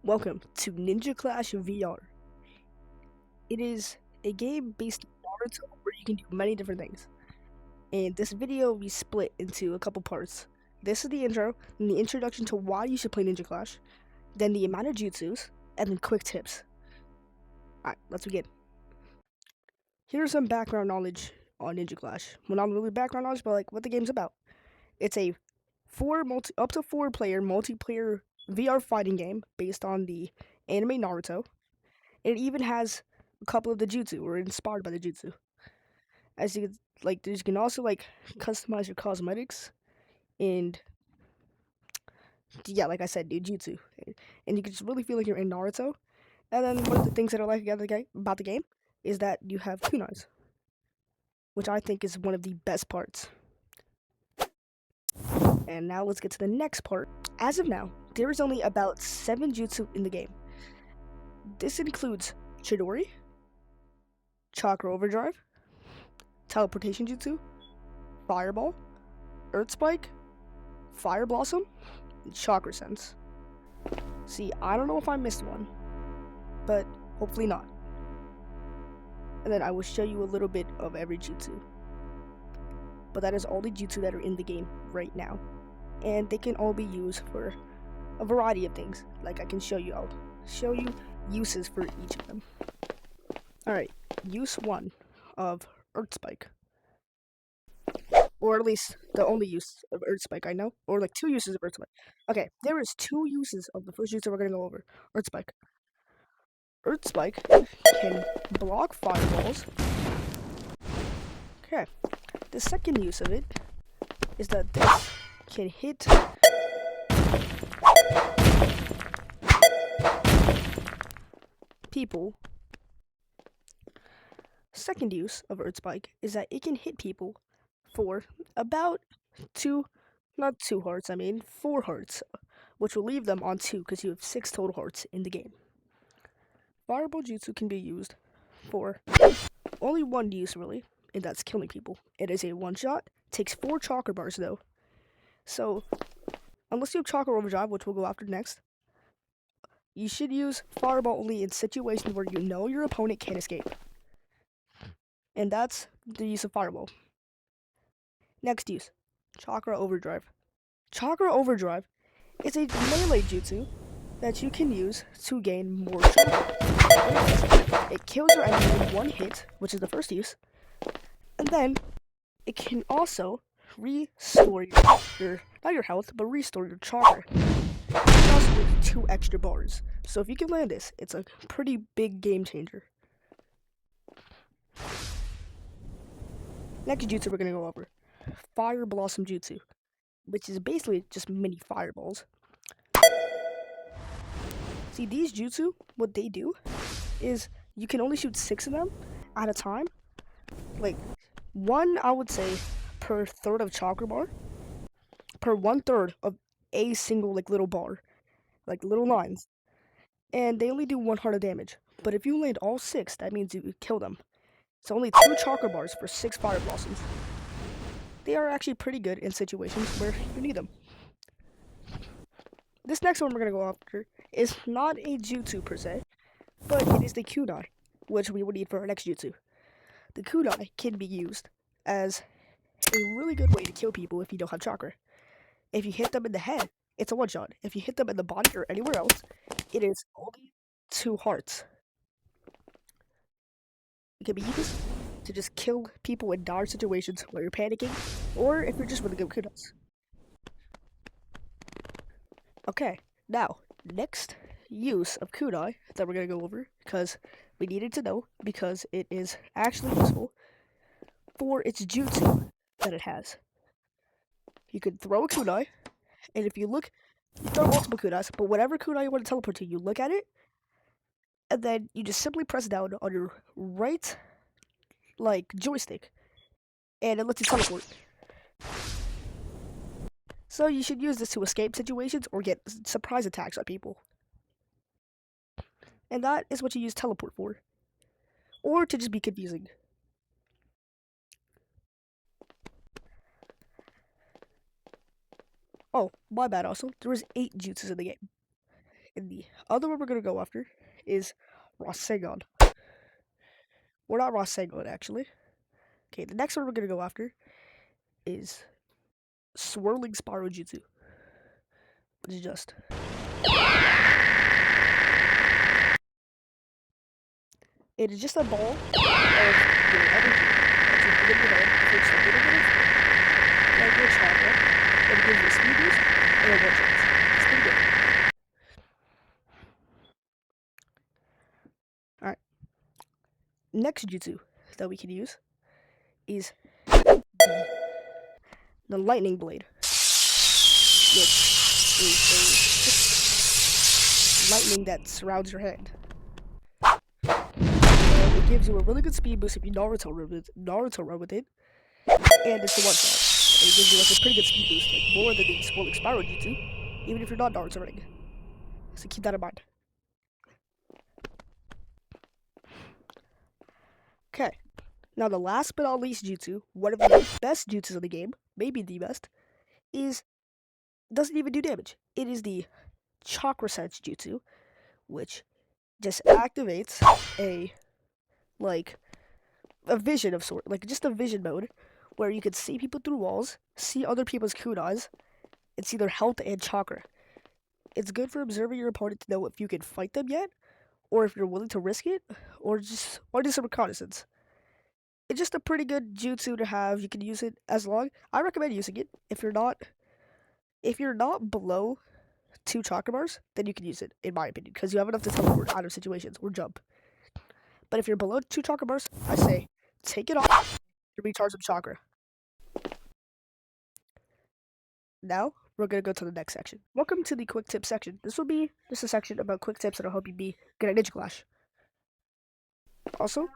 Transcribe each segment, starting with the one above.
Welcome to Ninja Clash VR. It is a game based on Naruto where you can do many different things. In this video, we split into a couple parts. This is the intro, then the introduction to why you should play Ninja Clash, then the amount of jutsus, and then quick tips. Alright, let's begin. Here's some background knowledge on Ninja Clash. Well, not really background knowledge, but like what the game's about. It's a up to four player multiplayer VR fighting game based on the anime Naruto. It even has a couple of the jutsu or inspired by the jutsu. As you you can also customize your cosmetics and yeah, like I said, do jutsu, and you can just really feel like you're in Naruto. And then one of the things that I like about the game is that you have kunais, which I think is one of the best parts. And now let's get to the next part. As of now, there is only about 7 jutsu in the game. This includes Chidori, Chakra Overdrive, Teleportation Jutsu, Fireball, Earth Spike, Fire Blossom, and Chakra Sense. See, I don't know if I missed one, but hopefully not. And then I will show you a little bit of every jutsu. But that is all the jutsu that are in the game right now. And they can all be used for a variety of things. Like I'll show you uses for each of them. Alright, use 1 of Earth Spike. Or at least the only use of Earth Spike I know. Or like 2 uses of Earth Spike. Okay, there is 2 uses of the first jutsu we're gonna go over. Earth Spike. Earth Spike can block fireballs. Okay. The second use of it is that this can hit people. Second use of Earth Spike is that it can hit people for about 4 hearts, which will leave them on 2 because you have 6 total hearts in the game. Fireball Jutsu can be used for only one use really, and that's killing people. It is a one shot, takes 4 chakra bars though. So, unless you have Chakra Overdrive, which we'll go after next, you should use Fireball only in situations where you know your opponent can't escape. And that's the use of Fireball. Next use, Chakra Overdrive. Chakra Overdrive is a melee jutsu that you can use to gain more chakra. It kills your enemy in 1 hit, which is the first use, and then it can also restore not your health, but restore your chakra. It also gives 2 extra bars. So if you can land this, it's a pretty big game changer. Next jutsu we're gonna go over, Fire Blossom Jutsu, which is basically just mini fireballs. See, these jutsu, what they do is you can only shoot 6 of them at a time. Like, 1, I would say, per third of chakra bar, per 1/3 of a single, little bar, little lines. And they only do 1 heart of damage. But if you land all 6, that means you kill them. So only 2 chakra bars for 6 fire blossoms. They are actually pretty good in situations where you need them. This next one we're gonna go after is not a jutsu per se, but it is the kunai, which we would need for our next jutsu. The kunai can be used as a really good way to kill people if you don't have chakra. If you hit them in the head, it's a one shot. If you hit them in the body or anywhere else, it is only 2 hearts. It can be used to just kill people in dire situations where you're panicking, or if you're just really good with kunais. Okay, now, next use of kunai that we're gonna go over, because we needed to know, because it is actually useful for its jutsu that it has. You could throw a kunai, and if you look, you throw multiple kunais, but whatever kunai you want to teleport to, you look at it, and then you just simply press down on your right, joystick, and it lets you teleport. So you should use this to escape situations or get surprise attacks on people. And that is what you use teleport for. Or to just be confusing. Oh, my bad also. There was 8 jutsus in the game. And the other one we're gonna go after is Rasengan. Or not Rasengan, actually. Okay, the next one we're gonna go after is Swirling Spiral Jutsu, which is just it is just a ball of your energy that you put in your head, takes a little bit of like your chakra, and it gives you a speed boost and a one chance. It's pretty good. Alright. Next jutsu that we can use is the lightning blade, which is a lightning that surrounds your hand. And it gives you a really good speed boost if you Naruto run with it, and it's a one shot. And it gives you like a pretty good speed boost, like more than the Swirling Spiral Jutsu, even if you're not Naruto running. So keep that in mind. Okay, now the last but not least jutsu, one of the best jutsus in the game, maybe the best, is doesn't even do damage. It is the Chakra Sense Jutsu, which just activates a vision of sort, like just a vision mode, where you can see people through walls, see other people's kunais, and see their health and chakra. It's good for observing your opponent to know if you can fight them yet, or if you're willing to risk it, or just want to do some reconnaissance. It's just a pretty good jutsu to have. You can use it as long. I recommend using it if you're not below 2 chakra bars, then you can use it, in my opinion, because you have enough to teleport out of situations or jump. But if you're below 2 chakra bars, I say take it off to recharge some chakra. Now, we're going to go to the next section. Welcome to the quick tip section. This will be just a section about quick tips that'll help you be good at Ninja Clash. Also,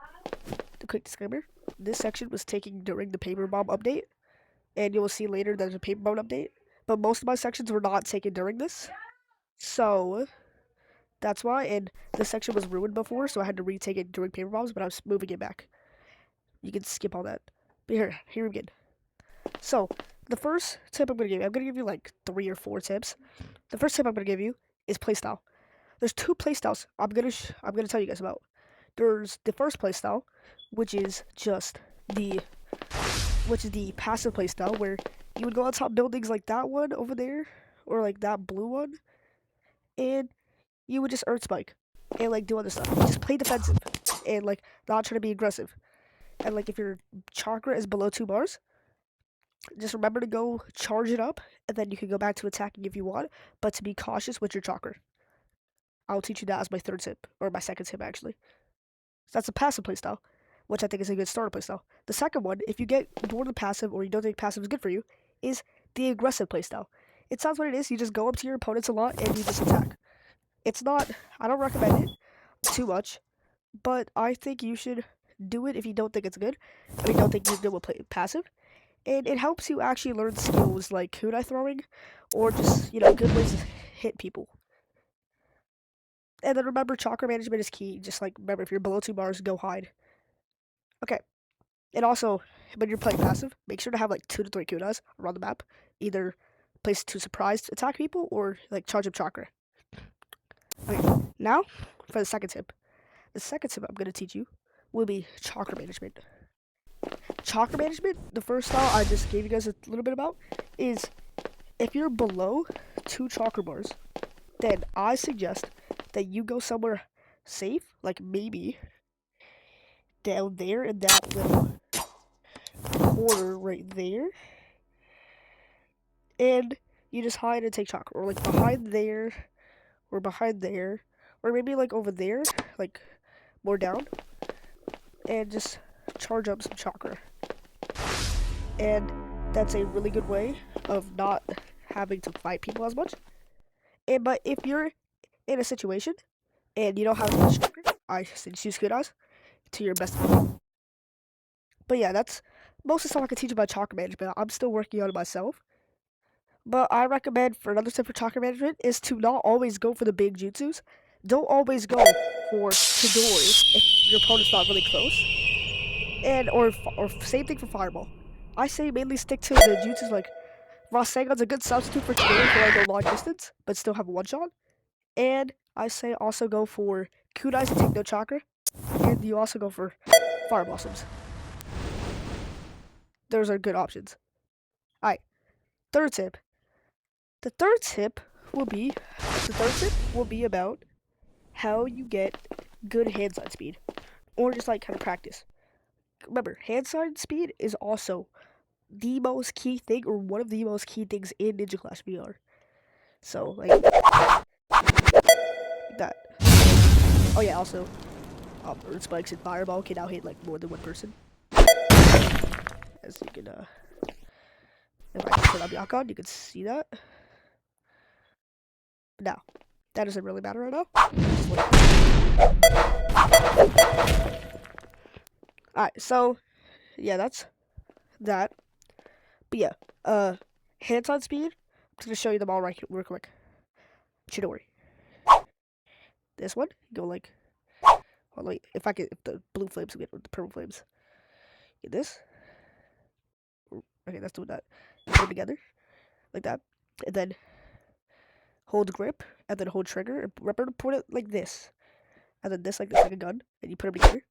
the quick disclaimer, this section was taken during the Paper Bomb update, and you will see later there's a Paper Bomb update, but most of my sections were not taken during this. So, that's why, and this section was ruined before, so I had to retake it during Paper Bombs, but I was moving it back. You can skip all that. But here we begin. So, the first tip I'm going to give you like 3 or 4 tips. The first tip I'm going to give you is playstyle. There's 2 playstyles I'm going to tell you guys about. There's the first playstyle, which is the passive playstyle, where you would go on top buildings like that one over there, or like that blue one, and you would just earth spike and like do other stuff. Just play defensive and like not try to be aggressive. And like if your chakra is below 2 bars, just remember to go charge it up, and then you can go back to attacking if you want, but to be cautious with your chakra. I'll teach you that as my third tip, or my second tip actually. So that's a passive playstyle, which I think is a good starter playstyle. The second one, if you get bored of passive or you don't think passive is good for you, is the aggressive playstyle. It sounds what it is. You just go up to your opponents a lot and you just attack. It's not, I don't recommend it too much, but I think you should do it if you don't think it's good. I mean, don't think you're good with passive. And it helps you actually learn skills like kunai throwing, or just, good ways to hit people. And then remember, chakra management is key. Just like, remember, if you're below 2 bars, go hide. Okay. And also, when you're playing passive, make sure to have like 2 to 3 kunais around the map. Either place to surprise attack people, or like charge up chakra. Okay, now for the second tip. The second tip I'm going to teach you will be chakra management. Chakra management, the first style I just gave you guys a little bit about, is if you're below 2 chakra bars, then I suggest that you go somewhere safe, like maybe down there in that little corner right there, and you just hide and take chakra, or like behind there, or maybe like over there, like more down, and just charge up some chakra. And that's a really good way of not having to fight people as much. But if you're in a situation and you don't have much chakra, I suggest use kunais to your best ability. But yeah, that's most of the stuff I can teach about chakra management. I'm still working on it myself. But I recommend, for another tip for chakra management, is to not always go for the big jutsus. Don't always go for Chidori if your opponent's not really close. And or same thing for fireball. I say mainly stick to the jutsus like Rasengan's a good substitute for Chidori for like a long distance, but still have a one shot. And I say also go for kunais and take no chakra. And you also go for fire blossoms. Those are good options. Alright, third tip. The third tip will be about how you get good hand sign speed. Or just like kind of practice. Remember, hand sign speed is also the most key thing, or one of the most key things in Ninja Clash VR. So, like that. Oh yeah, also, Earth Spikes and Fireball can now hit like more than one person. As you can, if I can turn on the icon, you can see that. But now, that doesn't really matter right now. Alright, so, yeah, that's that. But yeah, hand sign speed. I'm gonna show you them all right here, real quick. Chidori. This one, go like, well, wait, if the blue flames get the purple flames. Get this. Okay, let's do that. Put it together, like that, and then hold grip, and then hold trigger, and remember to put it like this, and then this like a gun, and you put them together,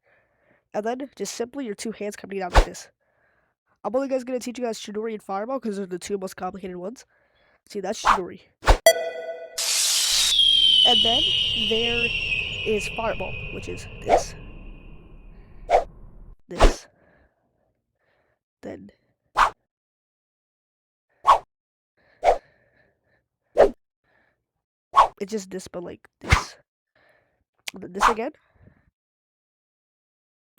and then just simply your two hands coming down like this. I'm only gonna teach you guys Chidori and Fireball because they're the two most complicated ones. See, that's Chidori. And then there is Fireball, which is this, then it's just this, but like this, and then this again,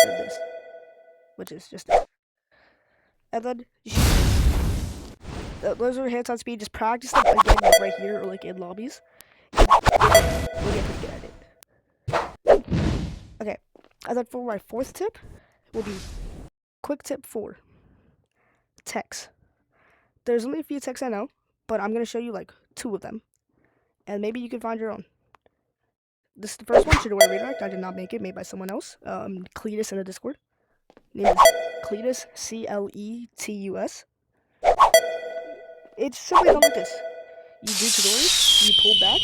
and this, which is just this. And then those are hands on speed. Just practice them again, like right here or like in lobbies. We'll get pretty good at it. Okay, and then for my fourth tip will be quick tip 4. Techs. There's only a few techs I know, but I'm gonna show you like 2 of them, and maybe you can find your own. This is the first one, Chidori Redirect. I did not make it, made by someone else. Cletus in the Discord. Name is Cletus, Cletus. It's simply done like this. You do Chidori, you pull back,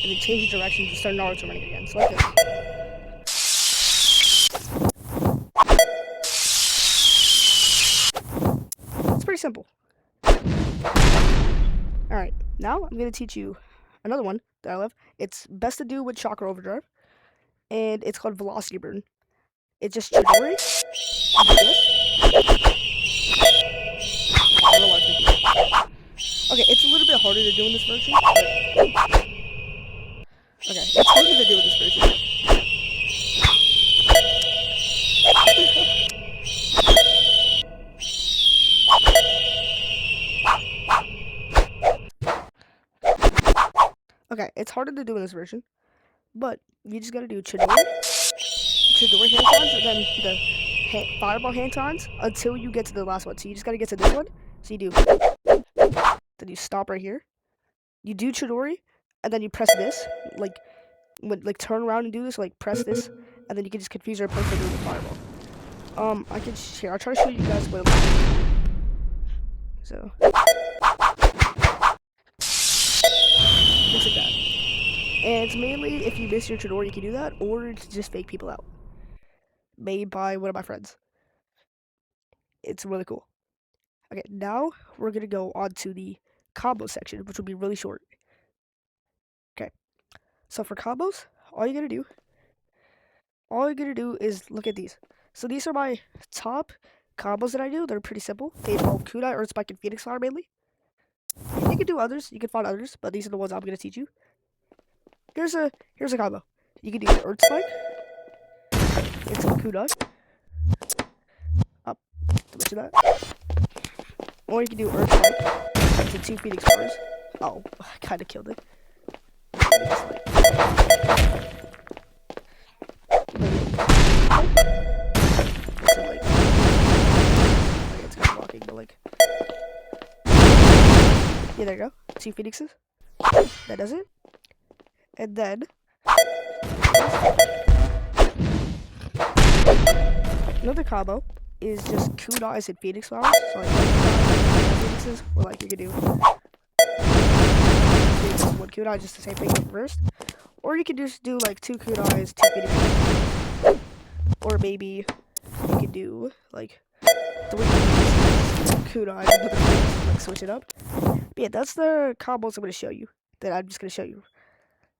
and then change the direction to start Naruto running again. So like this. It's pretty simple. Alright, now I'm going to teach you another one that I love. It's best to do with Chakra Overdrive, and it's called Velocity Burn. It's just Chidori. Okay, it's a little bit harder to do in this version, but okay, it's harder to do in this version. Okay, it's harder to do in this version, but you just gotta do Chidori hand tons, and then the Fireball hand tons until you get to the last one. So you just gotta get to this one. So you do, then you stop right here. You do Chidori, and then you press this, like turn around and do this, like press this, and then you can just confuse your opponent for doing the Fireball. I'll try to show you guys what it looks like. So, looks like that. And it's mainly if you miss your Chidori, you can do that, or to just fake people out. Made by one of my friends. It's really cool. Okay, now we're gonna go on to the combo section, which will be really short. Okay, so for combos, all you gotta do is look at these. So these are my top combos that I do. They're pretty simple. They involve Kunai, Earth Spike, and Phoenix Flower mainly. You can do others. You can find others, but these are the ones I'm gonna teach you. Here's a combo. You can do the Earth Spike. It's a Kunai. Up to mention that. Or you can do Earth Spike. It's a 2 Phoenix Flowers. Oh, I kind of killed it. It's kind of blocking, but like, yeah, there you go. 2 Phoenixes. That does it. And then another combo is just Kunais and Phoenix Flowers. So like Phoenixes, or like you could do Phoenixes 1 Kunai, just the same thing but reversed. Or you could just do like 2 kunais, 2 kitty. Or maybe you could do like 3 kunais and like switch it up. But yeah, that's the combos I'm gonna show you. That I'm just gonna show you.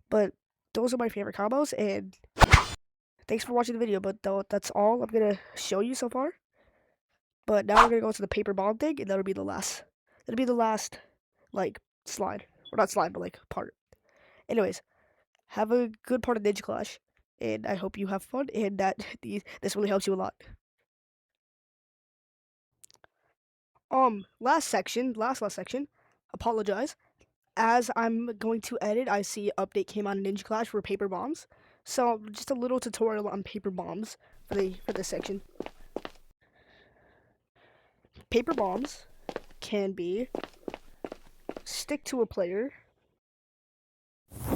But those are my favorite combos, and thanks for watching the video. But that's all I'm gonna show you so far. But now we're gonna go to the paper bomb thing, and that'll be the last. It'll be the last, like, slide. Or not slide, but like part. Anyways, have a good part of Ninja Clash, and I hope you have fun, and that this really helps you a lot. Last section. Apologize. As I'm going to edit, I see update came on Ninja Clash for paper bombs. So just a little tutorial on paper bombs for this section. Paper bombs can be stick to a player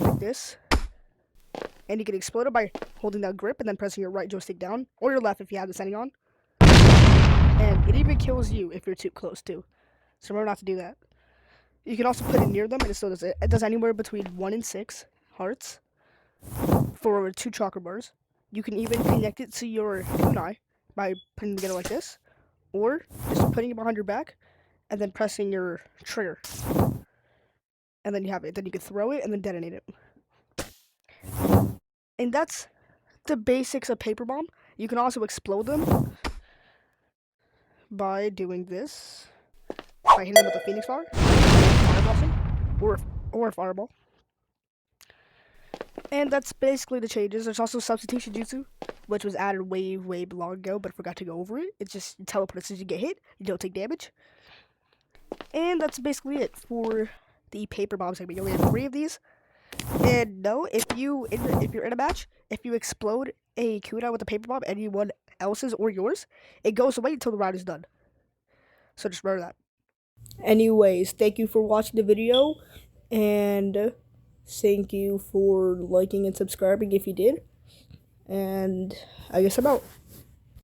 like this, and you can explode it by holding down grip and then pressing your right joystick down, or your left if you have the setting on. And it even kills you if you're too close too. So remember not to do that. You can also put it near them, and it still does it. It does anywhere between 1 and 6 hearts for 2 chakra bars. You can even connect it to your kunai by putting it together like this, or just putting it behind your back and then pressing your trigger. And then you have it. Then you can throw it and then detonate it. And that's the basics of paper bomb. You can also explode them by doing this. By hitting them with a phoenix flower, fireball, or a fireball. And that's basically the changes. There's also substitution jutsu, which was added way long ago, but I forgot to go over it. It's just you teleport as soon as you get hit, you don't take damage. And that's basically it for the paper bomb segment. You only have 3 of these. And no, if you're in a match, if you explode a kunai with a paper bomb, anyone else's or yours, it goes away until the round is done. So just remember that. Anyways, thank you for watching the video, and thank you for liking and subscribing if you did. And I guess I'm out.